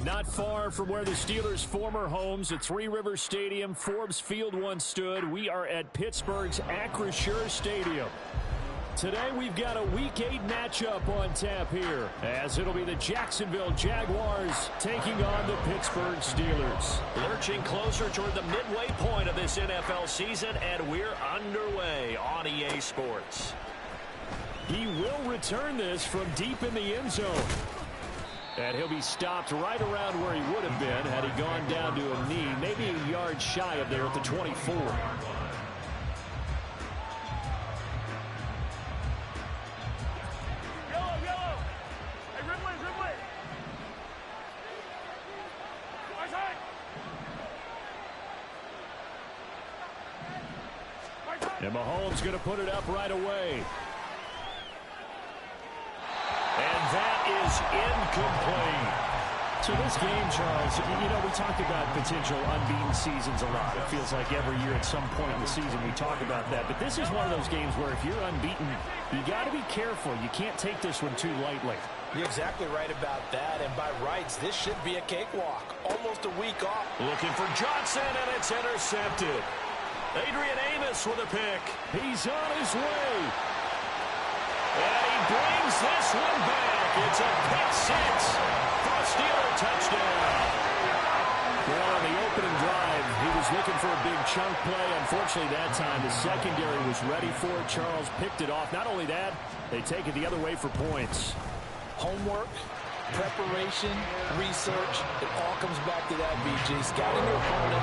But not far from where the Steelers' former homes at Three Rivers Stadium, Forbes Field once stood, we are at Pittsburgh's Acrisure Stadium. Today we've got a Week 8 matchup on tap here, as it'll be the Jacksonville Jaguars taking on the Pittsburgh Steelers. Lurching closer toward the midway point of this NFL season, and we're underway on EA Sports. He will return this from deep in the end zone. And he'll be stopped right around where he would have been had he gone down to a knee, maybe a yard shy of there at the 24. Yellow, yellow. Hey, Ridley, Ridley. Right side. Right side. And Mahomes going to put it up right away. And that is incomplete. So this game, Charles, you know, we talk about potential unbeaten seasons a lot. It feels like every year at some point in the season we talk about that. But this is one of those games where if you're unbeaten, you got to be careful. You can't take this one too lightly. You're exactly right about that. And by rights, this should be a cakewalk. Almost a week off. Looking for Johnson, and it's intercepted. Adrian Amos with a pick. He's on his way. And he brings this one back. It's a pick six for a Steeler touchdown. Well, on the opening drive, he was looking for a big chunk play. Unfortunately, that time, the secondary was ready for it. Charles picked it off. Not only that, they take it the other way for points. Homework, preparation, research, it all comes back to that, BG. Scouting your opponent,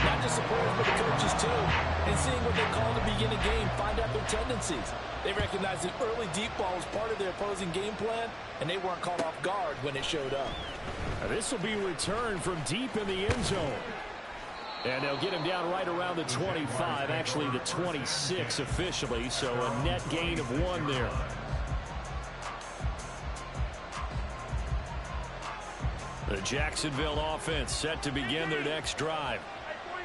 not just the players, but the coaches too, and seeing what they call to begin a game, find out their tendencies. They recognized that early deep ball was part of their opposing game plan, and they weren't caught off guard when it showed up. Now, this will be returned from deep in the end zone. And they'll get him down right around the 25, actually the 26 officially, so a net gain of 1 there. The Jacksonville offense set to begin their next drive.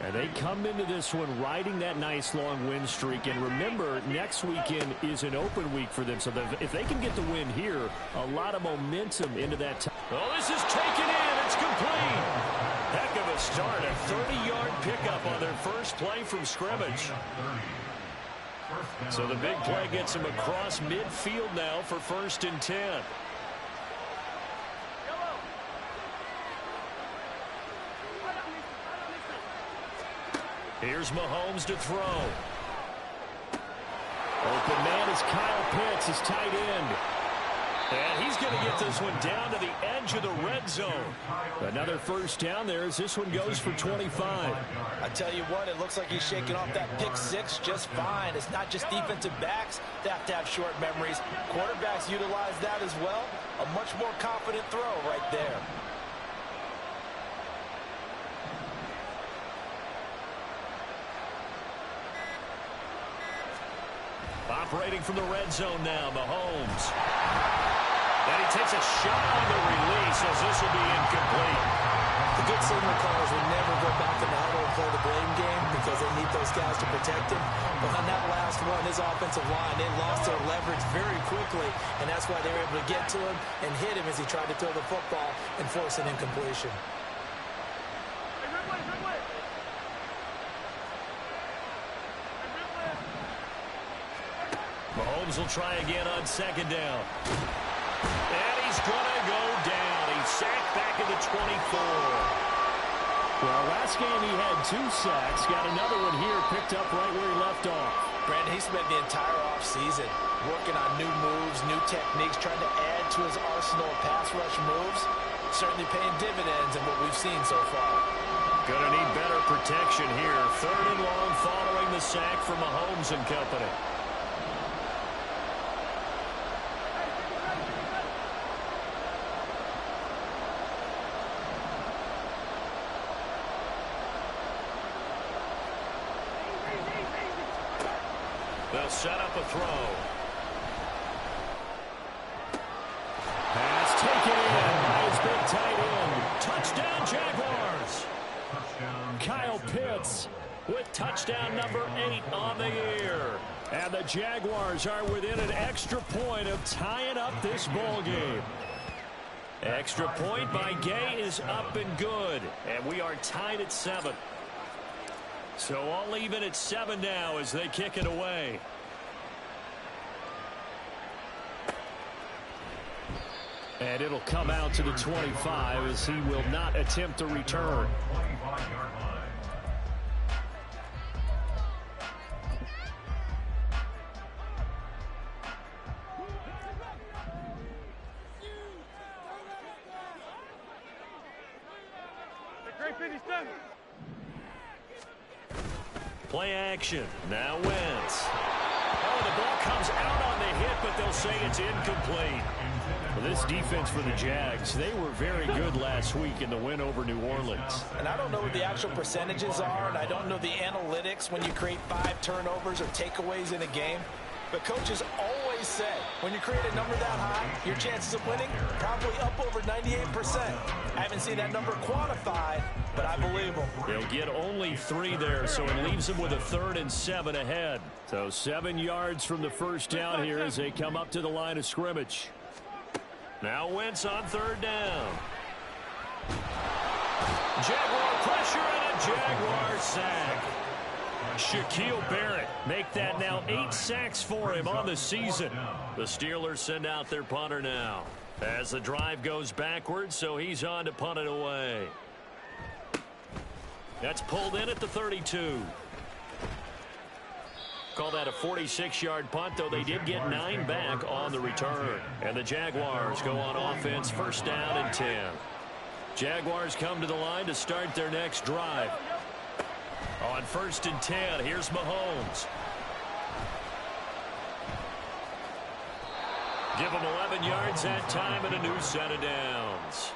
And they come into this one riding that nice long win streak. And remember, next weekend is an open week for them. So if they can get the win here, a lot of momentum into that time. Well, this is taken in. It's complete. Heck of a start. A 30-yard pickup on their first play from scrimmage. So the big play gets them across midfield now for 1st and 10. Here's Mahomes to throw. Open man is Kyle Pitts, his tight end. And he's going to get this one down to the edge of the red zone. Another first down there as this one goes for 25. I tell you what, it looks like he's shaking off that pick six just fine. It's not just defensive backs that have to have short memories. Quarterbacks utilize that as well. A much more confident throw right there. Operating from the red zone now, Mahomes. And he takes a shot on the release as this will be incomplete. The good signal callers will never go back in the huddle and play the blame game because they need those guys to protect him. But on that last one, his offensive line, they lost their leverage very quickly, and that's why they were able to get to him and hit him as he tried to throw the football and force an incompletion. Mahomes will try again on 2nd down. And he's going to go down. He's sacked back at the 24. Well, last game he had 2 sacks. Got another one here picked up right where he left off. Brandon, he spent the entire offseason working on new moves, new techniques, trying to add to his arsenal of pass rush moves. Certainly paying dividends in what we've seen so far. Gonna need better protection here. 3rd and long following the sack from Mahomes and company. They'll set up a throw. Pass taken in by his big tight end. Touchdown, Jaguars. Kyle Pitts with touchdown number 8 on the year. And the Jaguars are within an extra point of tying up this ball game. Extra point by Gay is up and good. And we are tied at 7. So all even at 7 now as they kick it away. And it'll come out to the 25 as he will not attempt to return. Play action. Now Wentz. Oh, the ball comes out on the hit, but they'll say it's incomplete. Well, this defense for the Jags, they were very good last week in the win over New Orleans. And I don't know what the actual percentages are, and I don't know the analytics when you create 5 turnovers or takeaways in a game. But coaches always say, when you create a number that high, your chances of winning probably up over 98%. I haven't seen that number quantified, but I believe them. They'll get only 3 there, so it leaves them with a 3rd and 7 ahead. So 7 yards from the first down here as they come up to the line of scrimmage. Now Wentz on 3rd down. Jaguar pressure and a Jaguar sack. Shaquille Barrett make that now 8 sacks for him on the season. The Steelers send out their punter now as the drive goes backwards, so he's on to punt it away. That's pulled in at the 32. Call that a 46-yard punt, though they did get 9 back on the return. And the Jaguars go on offense, 1st down and 10. Jaguars come to the line to start their next drive. On 1st and 10, here's Mahomes. Give him 11 yards that time and a new set of downs.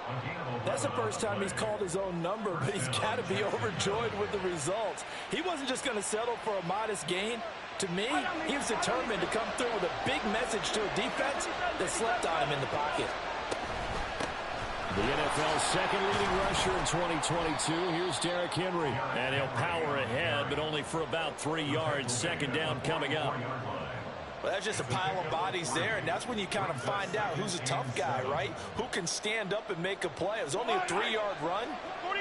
That's the first time he's called his own number, but he's got to be overjoyed with the results. He wasn't just going to settle for a modest gain. To me, he was determined to come through with a big message to a defense that slept on him in the pocket. The NFL's second leading rusher in 2022. Here's Derrick Henry. And he'll power ahead, but only for about 3 yards. 2nd down coming up. Well, that's just a pile of bodies there, and that's when you kind of find out who's a tough guy, right? Who can stand up and make a play. It was only a 3-yard run,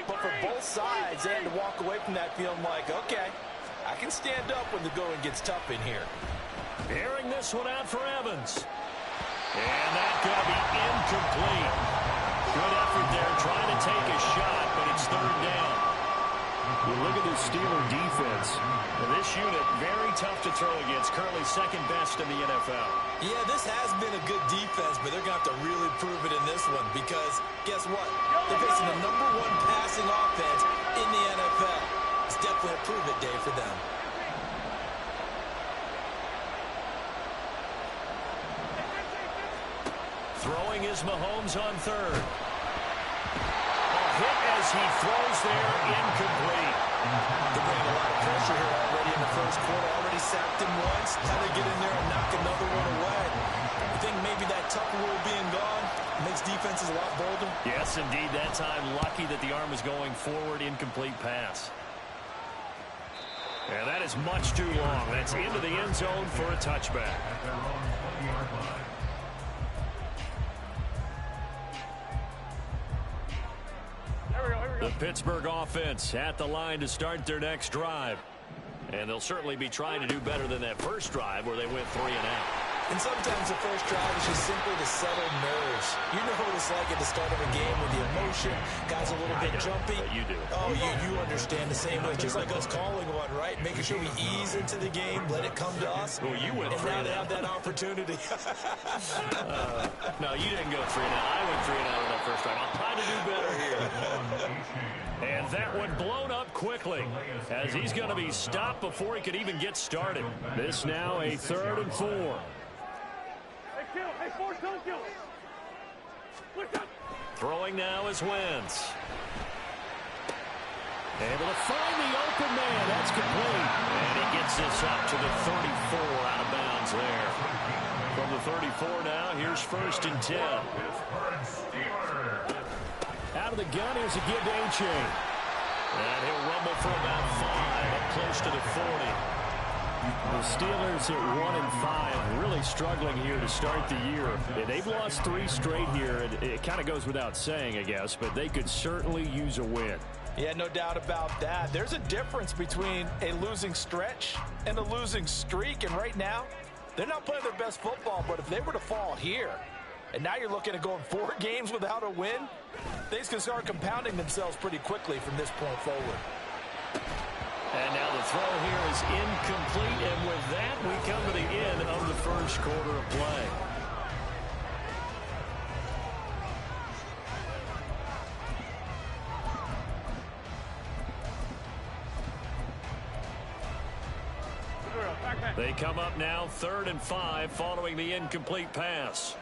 but for both sides, they had to walk away from that feeling like, okay, I can stand up when the going gets tough in here. Airing this one out for Evans. And that's going to be incomplete. Good effort there, trying to take a shot, but it's 3rd down. You look at the Steeler defense. And this unit, very tough to throw against. Currently 2nd best in the NFL. Yeah, this has been a good defense, but they're going to have to really prove it in this one because guess what? They're facing the #1 passing offense in the NFL. It's definitely a prove-it day for them. Throwing is Mahomes on 3rd. A hit as he throws there, incomplete. They're bringing a lot of pressure here already in the first quarter. Already sacked him once. Now they get in there and knock another one away. I think maybe that tough rule being gone makes defenses a lot bolder. Yes, indeed. That time, lucky that the arm was going forward, incomplete pass. And that is much too long. That's into the end zone for a touchback. The Pittsburgh offense at the line to start their next drive. And they'll certainly be trying to do better than that first drive where they went 3 and out. And sometimes the first drive is just simply to settle nerves. You know what it's like at the start of a game with the emotion. Guys a little bit jumpy. You do. Oh, you understand the same way. Just like us calling one, right? Making sure we ease into the game, let it come to us. Well, you went and 3 now and they out. have that opportunity. No, you didn't go 3 and out. I went 3 and out on that first drive. I'll try to do better here. And that one blown up quickly as he's going to be stopped before he could even get started. This now a 3rd and 4. Hey, force, don't kill. Throwing now is Wentz. Able to find the open man. That's complete. And he gets this up to the 34 out of bounds there. From the 34 now, here's 1st and 10. Out of the gun, here's a give to A-Chain. And he'll rumble for about 5, up close to the 40. The Steelers at 1 and 5, really really struggling here to start the year. They've lost 3 straight here. It kind of goes without saying, I guess, but they could certainly use a win. Yeah, no doubt about that. There's a difference between a losing stretch and a losing streak, and right now, they're not playing their best football, but if they were to fall here, and now you're looking at going 4 games without a win, things can start compounding themselves pretty quickly from this point forward. And now the throw here is incomplete, and with that, we come to the end of the first quarter of play. They come up now 3rd and 5 following the incomplete pass.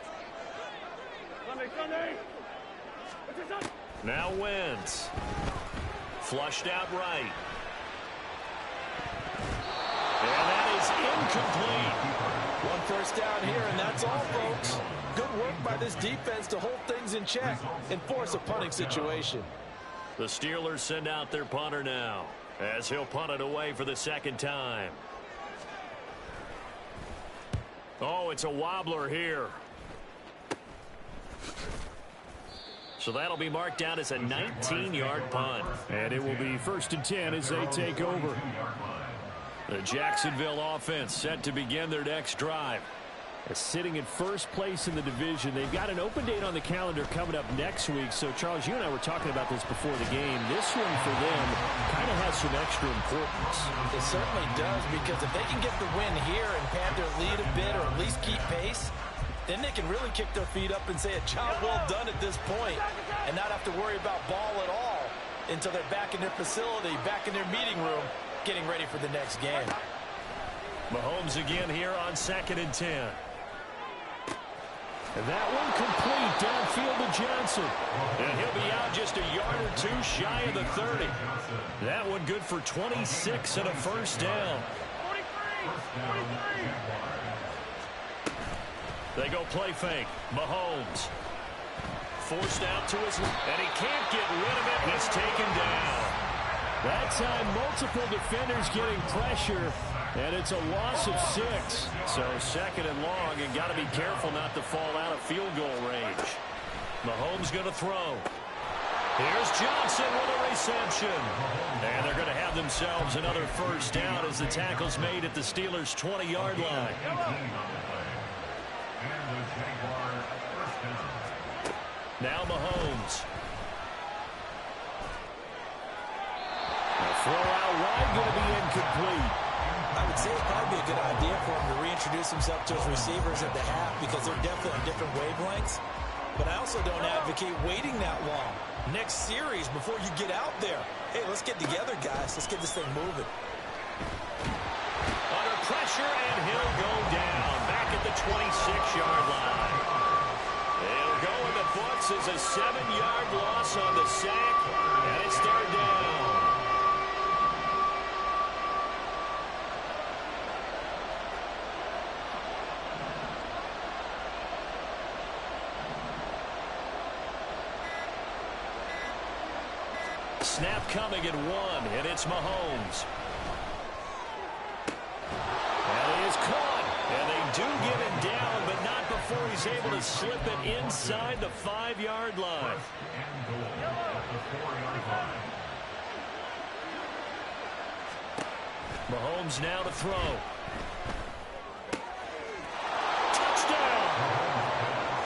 Sunday. Now Wentz. Flushed out right. And that is incomplete. 1 first down here, and that's all, folks. Good work by this defense to hold things in check and force a punting situation. The Steelers send out their punter now, as he'll punt it away for the 2nd time. Oh, it's a wobbler here. So that'll be marked out as a 19-yard punt. And it will be 1st and 10 as they take over. The Jacksonville offense set to begin their next drive. Sitting in first place in the division. They've got an open date on the calendar coming up next week. So, Charles, you and I were talking about this before the game. This one for them kind of has some extra importance. It certainly does, because if they can get the win here and pad their lead a bit or at least keep pace, then they can really kick their feet up and say a job well done at this point and not have to worry about ball at all until they're back in their facility, back in their meeting room, getting ready for the next game. Mahomes again here on 2nd and 10. And that one complete downfield to Johnson. And he'll be out just a yard or 2 shy of the 30. That one good for 26 and a first down. 23. They go play fake. Mahomes. Forced out to his left. And he can't get rid of it. He's taken down. That time, multiple defenders getting pressure. And it's a loss of 6. So 2nd and long, and got to be careful not to fall out of field goal range. Mahomes going to throw. Here's Johnson with a reception. And they're going to have themselves another first down as the tackle's made at the Steelers' 20-yard line. Now Mahomes. The throw out wide going to be incomplete. I would say it'd probably be a good idea for him to reintroduce himself to his receivers at the half, because they're definitely on different wavelengths. But I also don't advocate waiting that long. Next series, before you get out there, hey, let's get together, guys. Let's get this thing moving. Under pressure, and he'll go down back at the 26-yard line. It'll go in the books as a 7-yard loss on the sack, and it's 3rd down. Snap coming at 1, and it's Mahomes. And he is caught. And they do get him down, but not before he's able to slip it inside the 5-yard line. Mahomes now to throw. Touchdown!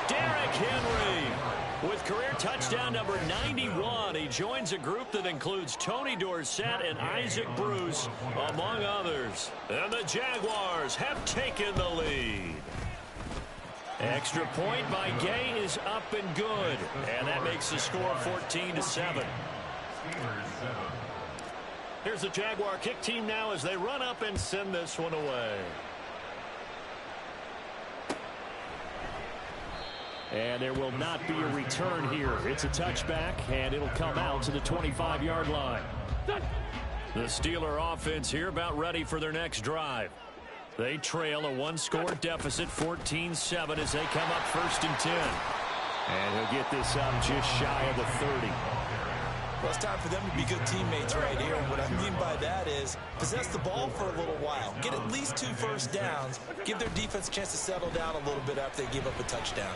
Derrick Henry with career touchdown number 91. He joins a group that includes Tony Dorsett and Isaac Bruce, among others. And the Jaguars have taken the lead. Extra point by Gay is up and good. And that makes the score 14-7. Here's the Jaguar kick team now as they run up and send this one away. And there will not be a return here. It's a touchback, and it'll come out to the 25-yard line. The Steeler offense here about ready for their next drive. They trail a 1-score deficit, 14-7, as they come up 1st and 10. And he'll get this up just shy of the 30. Well, it's time for them to be good teammates right here. And what I mean by that is possess the ball for a little while. Get at least 2 first downs. Give their defense a chance to settle down a little bit after they give up a touchdown.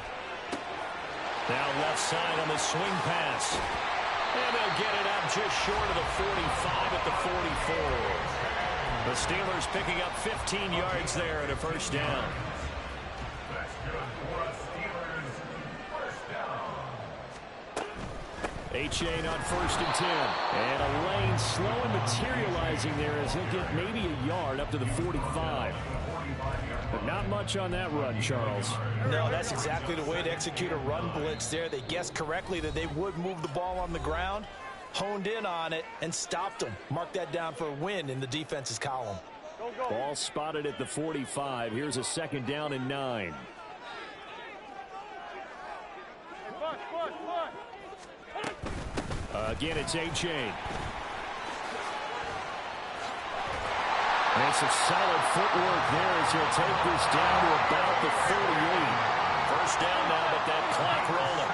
Now left side on the swing pass. And they'll get it out just short of the 45 at the 44. The Steelers picking up 15 yards there at a first down. Achane on 1st and 10. And a lane slow and materializing there as he'll get maybe a yard up to the 45. But not much on that run, Charles. No, that's exactly the way to execute a run blitz there. They guessed correctly that they would move the ball on the ground, honed in on it, and stopped them. Mark that down for a win in the defense's column. Ball spotted at the 45. Here's a 2nd down and 9. Again, it's Achane. And some solid footwork there as he'll take this down to about the 48. First down now, but that clock rolling.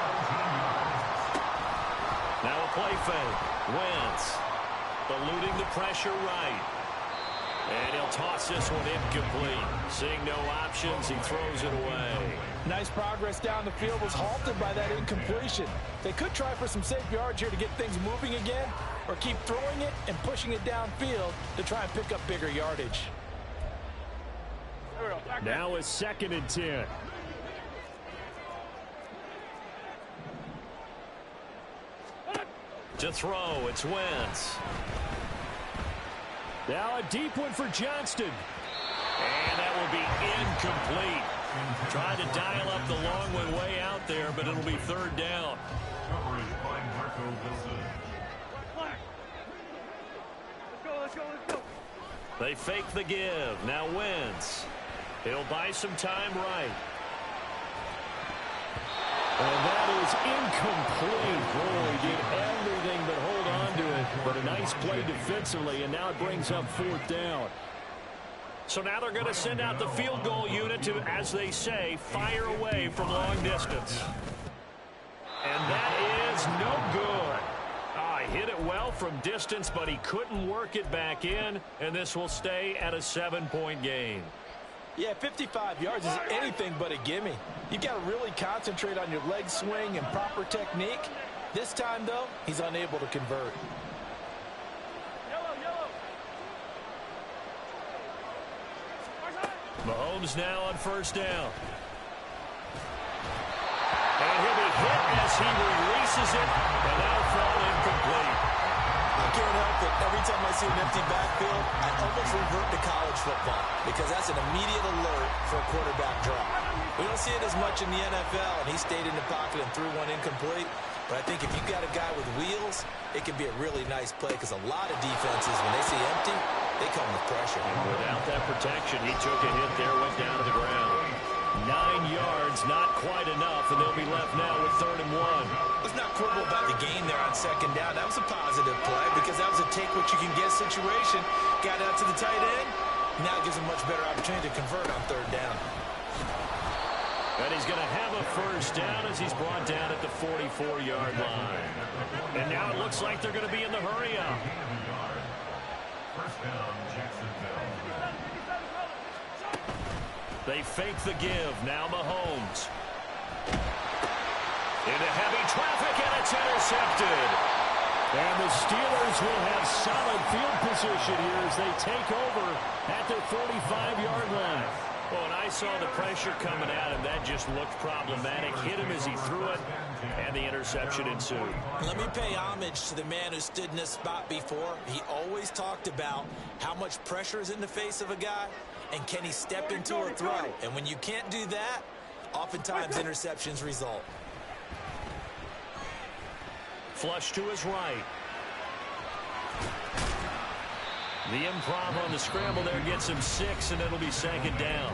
Now a play fake. Wentz eluding the pressure right. And he'll toss this one incomplete. Seeing no options, he throws it away. Nice progress down the field was halted by that incompletion. They could try for some safe yards here to get things moving again, or keep throwing it and pushing it downfield to try and pick up bigger yardage. Now a 2nd and 10. To throw, it's Wentz. Now a deep one for Johnston. And that will be incomplete. Tried to dial up the long one way out there, but it'll be 3rd down. They fake the give. Now Wentz. He'll buy some time right. And that is incomplete. Boy, he did everything but hold on to it. But a nice play defensively, and now it brings up 4th down. So now they're going to send out the field goal unit to, as they say, fire away from long distance. And that is no good. He hit it well from distance, but he couldn't work it back in, and this will stay at a 7-point game. Yeah, 55 yards is anything but a gimme. You've got to really concentrate on your leg swing and proper technique. This time, though, he's unable to convert. Mahomes now on 1st down. And he'll be hit as he releases it, and that'll fall incomplete. I can't help it. Every time I see an empty backfield, I almost revert to college football because that's an immediate alert for a quarterback drop. We don't see it as much in the NFL, and he stayed in the pocket and threw one incomplete. But I think if you got a guy with wheels, it can be a really nice play because a lot of defenses, when they see empty, they come with pressure. And without that protection, he took a hit there, went down to the ground. 9 yards, not quite enough, and they'll be left now with 3rd and 1. Let's not quibble about the game there on 2nd down. That was a positive play because that was a take-what-you-can-get situation. Got out to the tight end. Now it gives him much better opportunity to convert on 3rd down. And he's going to have a first down as he's brought down at the 44-yard line. And now it looks like they're going to be in the hurry-up. They fake the give. Now Mahomes. Into heavy traffic, and it's intercepted. And the Steelers will have solid field position here as they take over at their 45-yard line. Well, and I saw the pressure coming at him. That just looked problematic. Hit him as he threw it, and the interception ensued. Let me pay homage to the man who stood in this spot before. He always talked about how much pressure is in the face of a guy, and can he step into a throw. And when you can't do that, oftentimes interceptions result. Flush to his right. The improv on the scramble there gets him 6, and it'll be 2nd down.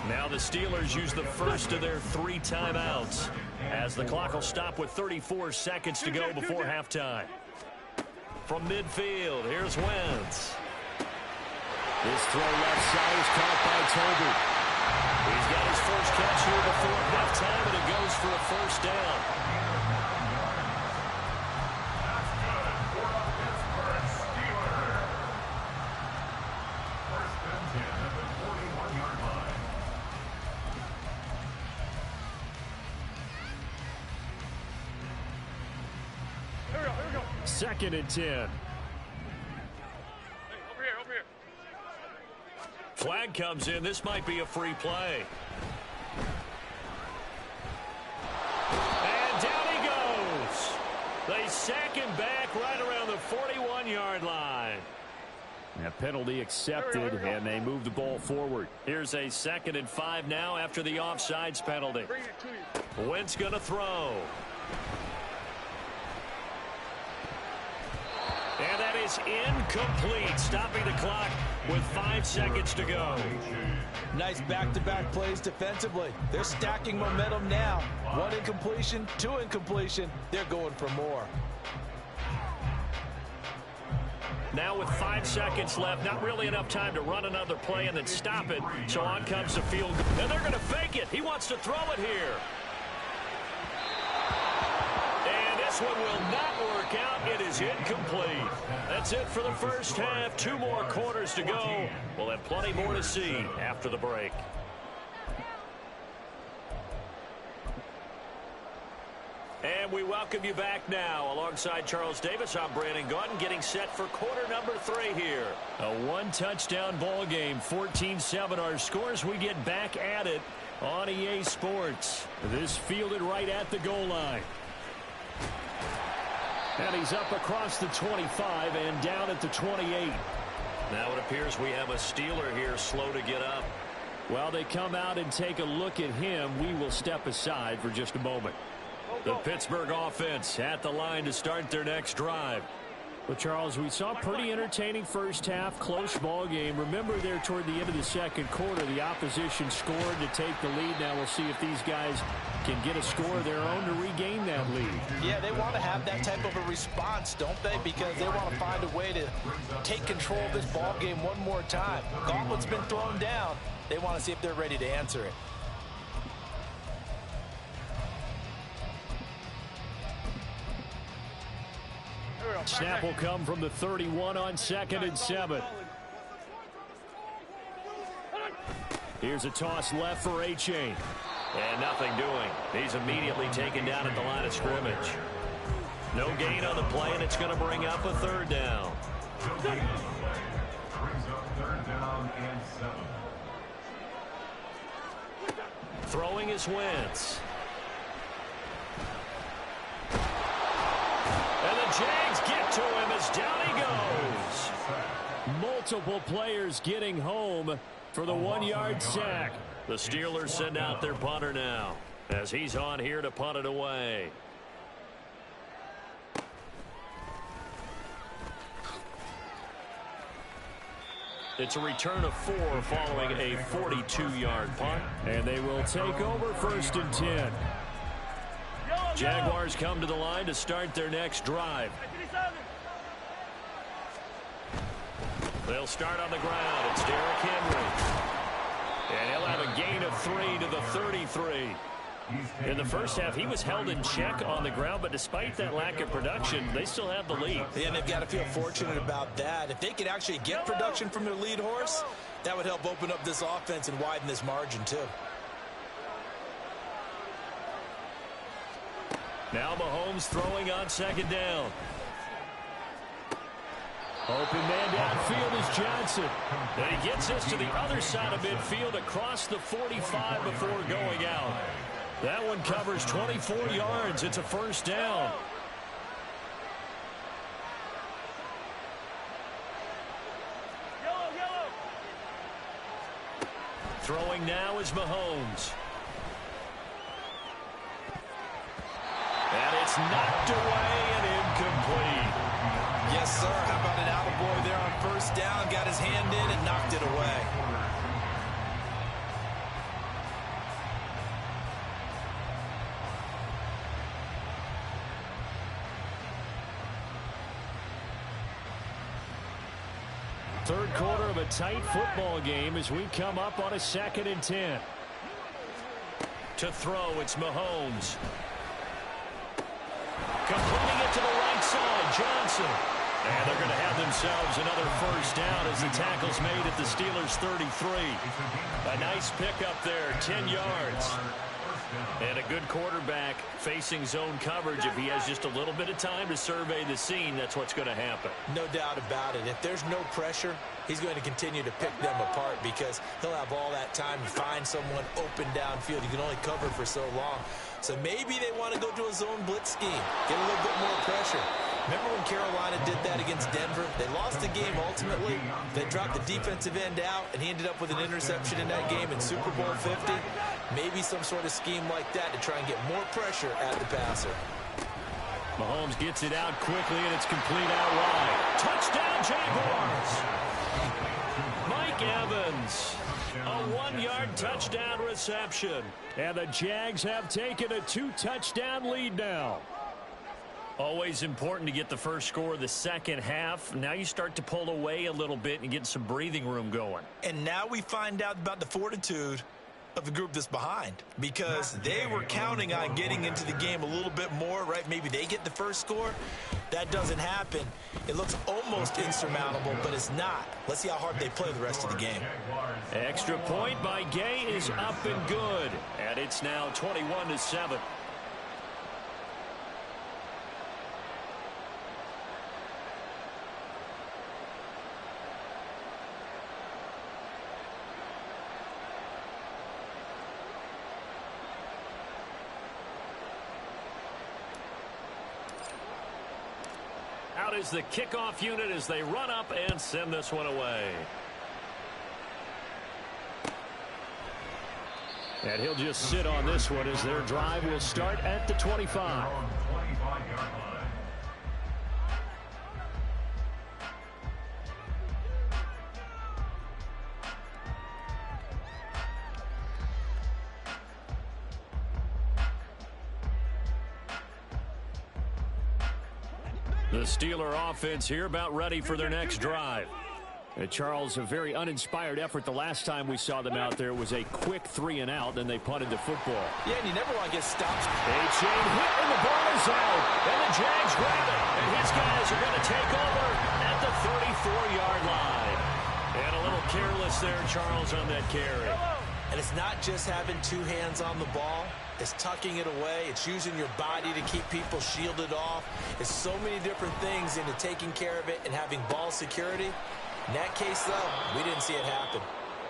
Now the Steelers use the first of their 3 timeouts as the clock will stop with 34 seconds to go before halftime. From midfield, here's Wentz. This throw left side is caught by Toby. He's got his first catch here before halftime, and it goes for a first down. 2nd and 10. Hey, over here, over here. Flag comes in. This might be a free play. And down he goes. They sack him back right around the 41-yard line. That penalty accepted, and they move the ball forward. Here's a 2nd and 5 now after the offsides penalty. Bring it to you. Wentz going to throw. And that is incomplete, stopping the clock with 5 seconds to go. Nice back-to-back plays defensively. They're stacking momentum now. 1 incompletion, 2 incompletion. They're going for more. Now with 5 seconds left, not really enough time to run another play and then stop it. So on comes the field goal. And they're going to fake it. He wants to throw it here. And this one will not work out. It is incomplete. That's it for the first half. 2 more quarters to go. We'll have plenty more to see after the break. And we welcome you back now. Alongside Charles Davis, I'm Brandon Gaudin, getting set for quarter number 3 here. A 1-touchdown ball game, 14-7 our scores. We get back at it on EA Sports. This fielded right at the goal line. And he's up across the 25 and down at the 28. Now it appears we have a Steeler here slow to get up. While they come out and take a look at him, we will step aside for just a moment. The Pittsburgh offense at the line to start their next drive. Well, Charles, we saw a pretty entertaining first half, close ball game. Remember there toward the end of the second quarter, the opposition scored to take the lead. Now we'll see if these guys can get a score of their own to regain that lead. Yeah, they want to have that type of a response, don't they? Because they want to find a way to take control of this ball game one more time. Gauntlet's been thrown down. They want to see if they're ready to answer it. Snap will come from the 31 on 2nd and 7. Here's a toss left for A-Chain. And nothing doing. He's immediately taken down at the line of scrimmage. No gain on the play, and it's going to bring up a 3rd down. Throwing is Wentz. And the Jags get to him as down he goes. Multiple players getting home for the 1-yard sack. The Steelers send out their punter now as he's on here to punt it away. It's a return of 4 following a 42-yard punt. And they will take over 1st and 10. Jaguars come to the line to start their next drive. They'll start on the ground. It's Derrick Henry. And he'll have a gain of 3 to the 33. In the first half, he was held in check on the ground, but despite that lack of production, they still have the lead. Yeah, and they've got to feel fortunate about that. If they could actually get production from their lead horse, that would help open up this offense and widen this margin, too. Now Mahomes throwing on 2nd down. Open man downfield is Johnson. And he gets us to the other side of midfield across the 45 before going out. That one covers 24 yards. It's a 1st down. Throwing now is Mahomes. And it's knocked away and incomplete. Yes, sir. How about an attaboy there on 1st down? Got his hand in and knocked it away. Third quarter of a tight football game as we come up on a 2nd and 10. To throw, it's Mahomes. Completing it to the right side, Johnson. And they're going to have themselves another 1st down as the tackle's made at the Steelers' 33. A nice pickup there, 10 yards. And a good quarterback facing zone coverage, if he has just a little bit of time to survey the scene, that's what's going to happen. No doubt about it. If there's no pressure, he's going to continue to pick them apart because he'll have all that time to find someone open downfield. You can only cover for so long. So maybe they want to go to a zone blitz scheme, get a little bit more pressure. Remember when Carolina did that against Denver? They lost the game ultimately. They dropped the defensive end out, and he ended up with an interception in that game in Super Bowl 50. Maybe some sort of scheme like that to try and get more pressure at the passer. Mahomes gets it out quickly, and it's complete out wide. Touchdown, Jaguars! Mike Evans, a 1-yard touchdown reception. And the Jags have taken a 2-touchdown lead now. Always important to get the first score of the second half. Now you start to pull away a little bit and get some breathing room going. And now we find out about the fortitude of the group that's behind, because they were counting on getting into the game a little bit more, right? Maybe they get the first score. That doesn't happen. It looks almost insurmountable, but it's not. Let's see how hard they play the rest of the game. Extra point by Gay is up and good. And it's now 21-7. Out is the kickoff unit as they run up and send this one away. And he'll just sit on this one as their drive will start at the 25. The Steeler offense here about ready for their next drive. Charles, a very uninspired effort the last time we saw them out there. It was a quick 3-and-out, then they punted the football. Yeah, and you never want to get stopped. A chain hit, and the ball is out. And the Jags grab it. And his guys are going to take over at the 34-yard line. And a little careless there, Charles, on that carry. And it's not just having two hands on the ball. It's tucking it away. It's using your body to keep people shielded off. It's so many different things into taking care of it and having ball security. In that case, though, we didn't see it happen.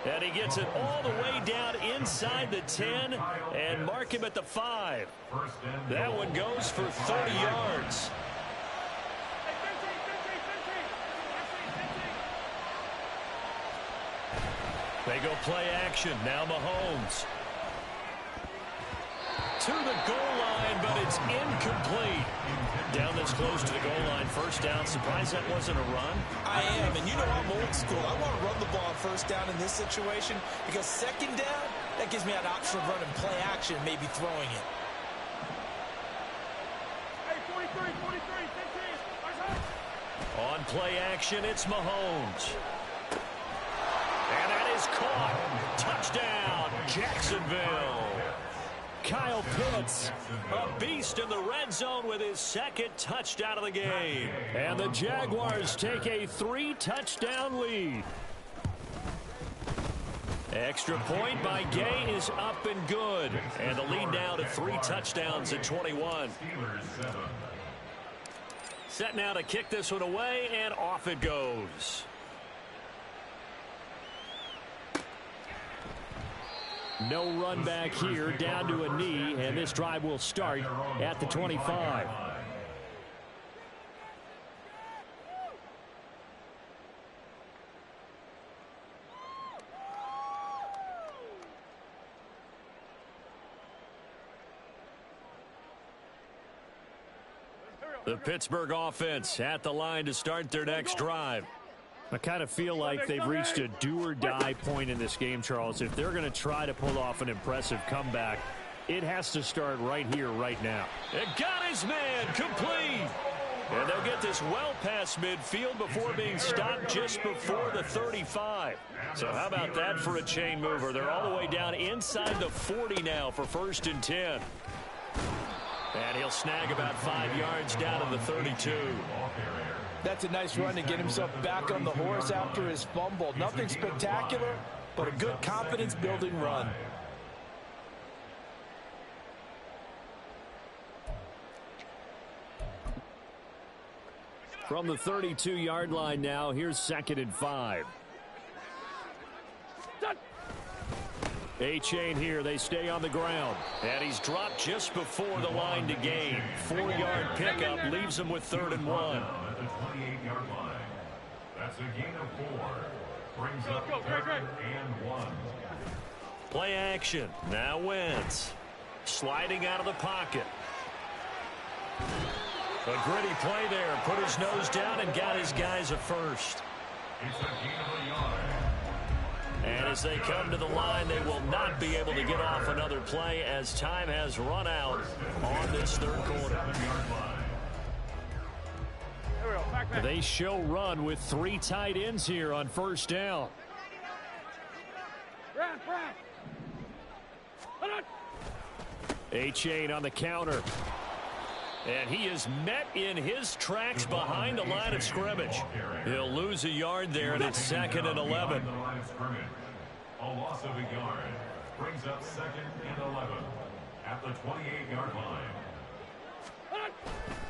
And he gets it all the way down inside the 10 and mark him at the 5. That one goes for 30 yards. They go play action. Now Mahomes. To the goal line, but it's incomplete. Down this close to the goal line. First down. Surprised that wasn't a run? I am, and you know I'm old school. I want to run the ball on first down in this situation because second down, that gives me an option of running play action, maybe throwing it. Hey, 43, 15. On play action, it's Mahomes. And that is caught. Touchdown, Jacksonville. Kyle Pitts, a beast in the red zone with his second touchdown of the game. And the Jaguars take a 3-touchdown lead. Extra point by Gay is up and good. And the lead now to 3 touchdowns at 21. Set now to kick this one away, and off it goes. No run back here, down to a knee, and this drive will start at the 25. The Pittsburgh offense at the line to start their next drive. I kind of feel like they've reached a do-or-die point in this game, Charles. If they're going to try to pull off an impressive comeback, it has to start right here, right now. It got his man complete. And they'll get this well past midfield before being stopped just before the 35. So how about that for a chain mover? They're all the way down inside the 40 now for 1st and 10. And he'll snag about 5 yards down to the 32. That's a nice run to get himself back on the horse after his fumble. Nothing spectacular, but a good confidence-building run. From the 32-yard line now, here's 2nd and 5. A-Chain here. They stay on the ground. And he's dropped just before the line to gain. 4-yard pickup leaves him with 3rd and 1. At the 28-yard line. That's a gain of 4. Brings up 3rd and 1. Play action. Now Wentz. Sliding out of the pocket. A gritty play there. Put his nose down and got his guys a first. It's a gain of a yard. And as they come to the line, they will not be able to get off another play as time has run out on this 3rd quarter. They show run with 3 tight ends here on 1st down. A-Chain on the counter. And he is met in his tracks behind the line of scrimmage. He'll lose a yard there, and it's 2nd and 11. A loss of a yard brings up 2nd and 11 at the 28-yard line.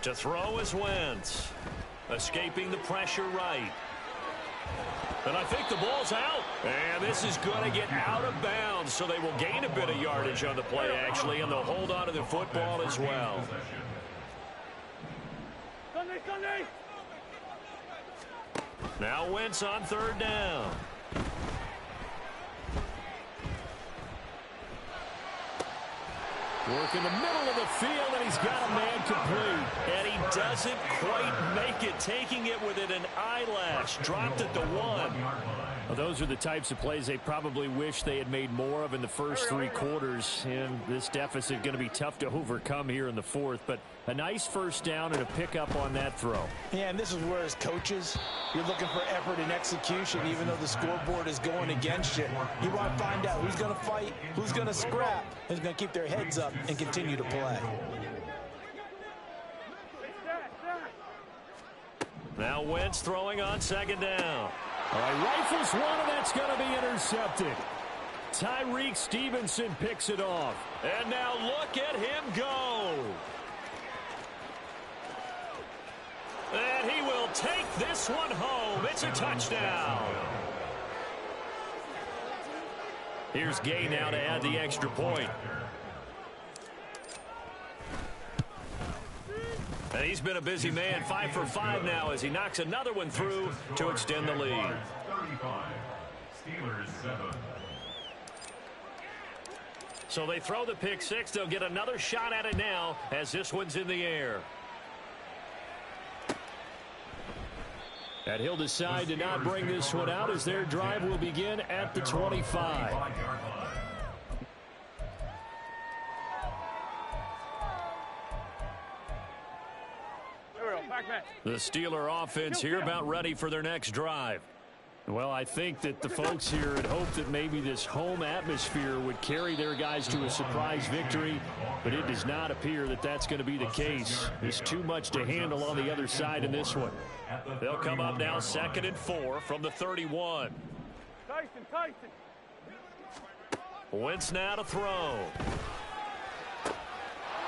To throw is Wentz. Escaping the pressure right. And I think the ball's out. And this is going to get out of bounds, so they will gain a bit of yardage on the play, actually, and they'll hold on to the football as well. Now Wentz on 3rd down. Work in the middle of the field, and he's got a man complete. And he doesn't quite make it, taking it within an eyelash. Dropped at the 1. Well, those are the types of plays they probably wish they had made more of in the first 3 quarters. And this deficit going to be tough to overcome here in the 4th. But a nice 1st down and a pickup on that throw. Yeah, and this is where as coaches, you're looking for effort and execution, even though the scoreboard is going against you. You want to find out who's going to fight, who's going to scrap, who's going to keep their heads up and continue to play. Now Wentz throwing on 2nd down. All right, rifles one, and that's going to be intercepted. Tyreek Stevenson picks it off. And now look at him go. And he will take this one home. It's a touchdown. Here's Gay now to add the extra point. And he's been a busy man, 5 for 5 now as he knocks another one through to extend the lead. 35. Steelers 7. So they throw the pick 6. They'll get another shot at it now as this one's in the air. And he'll decide to not bring this one out as their drive will begin at the 25. The Steeler offense here about ready for their next drive. Well, I think that the folks here had hoped that maybe this home atmosphere would carry their guys to a surprise victory, but it does not appear that that's going to be the case. There's too much to handle on the other side in this one. They'll come up now 2nd and 4 from the 31. Tyson. Wentz now to throw.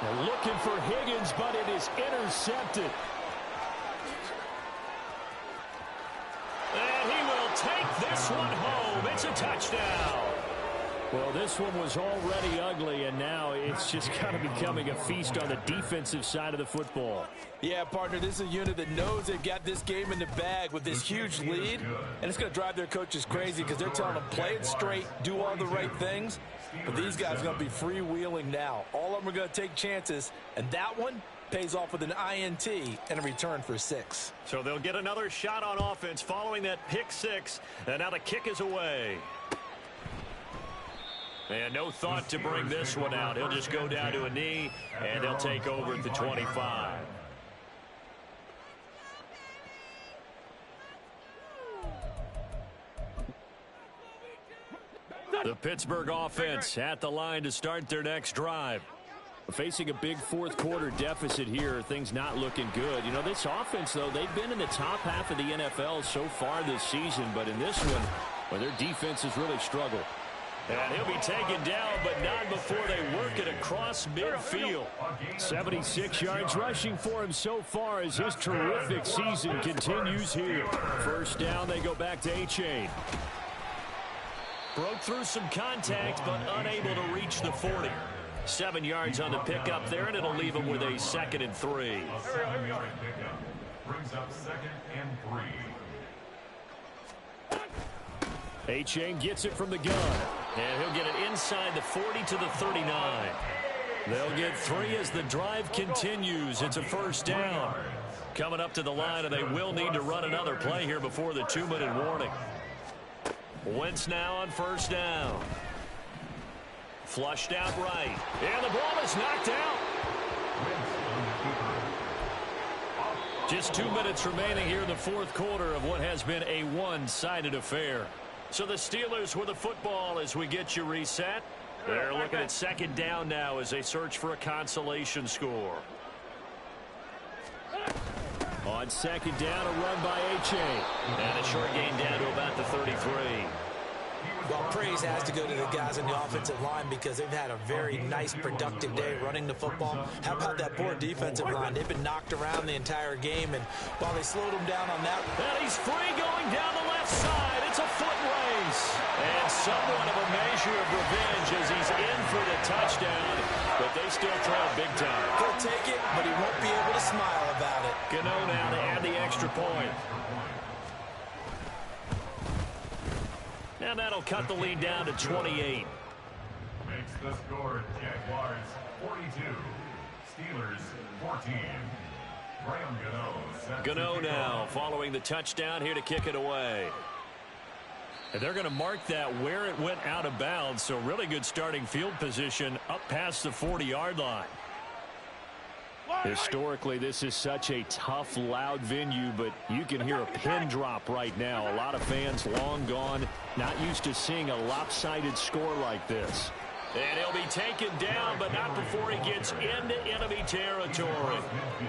They're looking for Higgins, but it is intercepted. And he will take this one home. It's a touchdown. Well, this one was already ugly, and now it's just kind of becoming a feast on the defensive side of the football. Yeah, partner, this is a unit that knows they've got this game in the bag with this huge lead, and it's going to drive their coaches crazy because they're telling them play it straight, do all the right things, but these guys are going to be freewheeling now. All of them are going to take chances, and that one pays off with an INT and a return for 6. So they'll get another shot on offense following that pick 6, and now the kick is away. And no thought to bring this one out. He'll just go down to a knee, and they'll take over at the 25. The Pittsburgh offense at the line to start their next drive. Facing a big 4th quarter deficit here, things not looking good. You know, this offense, though, they've been in the top half of the NFL so far this season, but in this one, well, their defense has really struggled. And he'll be taken down, but not before they work it across. across midfield. 76 yards rushing for him so far as his terrific season continues here. First down, they go back to A-Chain. Broke through some contact, but unable to reach the 40. 7 yards on the pickup there, and it'll leave him with a 2nd and 3. A 7-yard pickup brings up 2nd and 3. A-Chain gets it from the gun. And he'll get it inside the 40 to the 39. They'll get 3 as the drive continues. It's a first down. Coming up to the line, and they will need to run another play here before the 2-minute warning. Wentz now on first down. Flushed out right. And the ball is knocked out. Just 2 minutes remaining here in the fourth quarter of what has been a one-sided affair. So the Steelers with the football as we get you reset. They're looking at second down now as they search for a consolation score. On second down, a run by A-Chain. And a short gain down to about the 33. Well, praise has to go to the guys on the offensive line because they've had a very nice, productive day running the football. How about that poor defensive line? They've been knocked around the entire game, and while they slowed them down on that. And he's free going down the left side. It's a foot race. And somewhat of a measure of revenge as he's in for the touchdown, but they still trail big time. He'll take it, but he won't be able to smile about it. Gano now to add the extra point. And that'll cut the lead down to 28. Makes the score Jaguars 42, Steelers 14. Graham Gano now following the touchdown here to kick it away. And they're going to mark that where it went out of bounds, so really good starting field position up past the 40-yard line. Historically, this is such a tough, loud venue, but you can hear a pin drop right now. A lot of fans long gone, not used to seeing a lopsided score like this. And he'll be taken down, but not before he gets into enemy territory.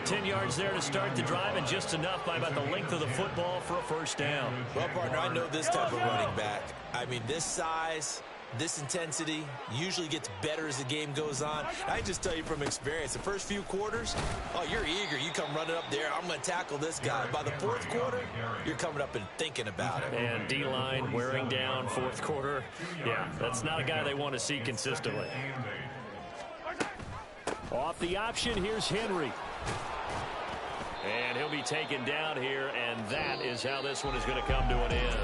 10 yards there to start the drive, and just enough by about the length of the football for a first down. Well, partner, I know this type of running back. I mean, this size, this intensity usually gets better as the game goes on. I just tell you from experience, the first few quarters, oh, you're eager. You come running up there, I'm going to tackle this guy. By the fourth quarter, you're coming up and thinking about it. And D-line wearing down fourth quarter. Yeah, that's not a guy they want to see consistently. Off the option, here's Henry. And he'll be taken down here, and that is how this one is going to come to an end.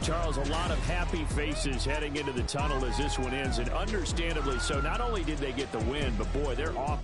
Charles, a lot of happy faces heading into the tunnel as this one ends, and understandably so. Not only did they get the win, but boy, they're off.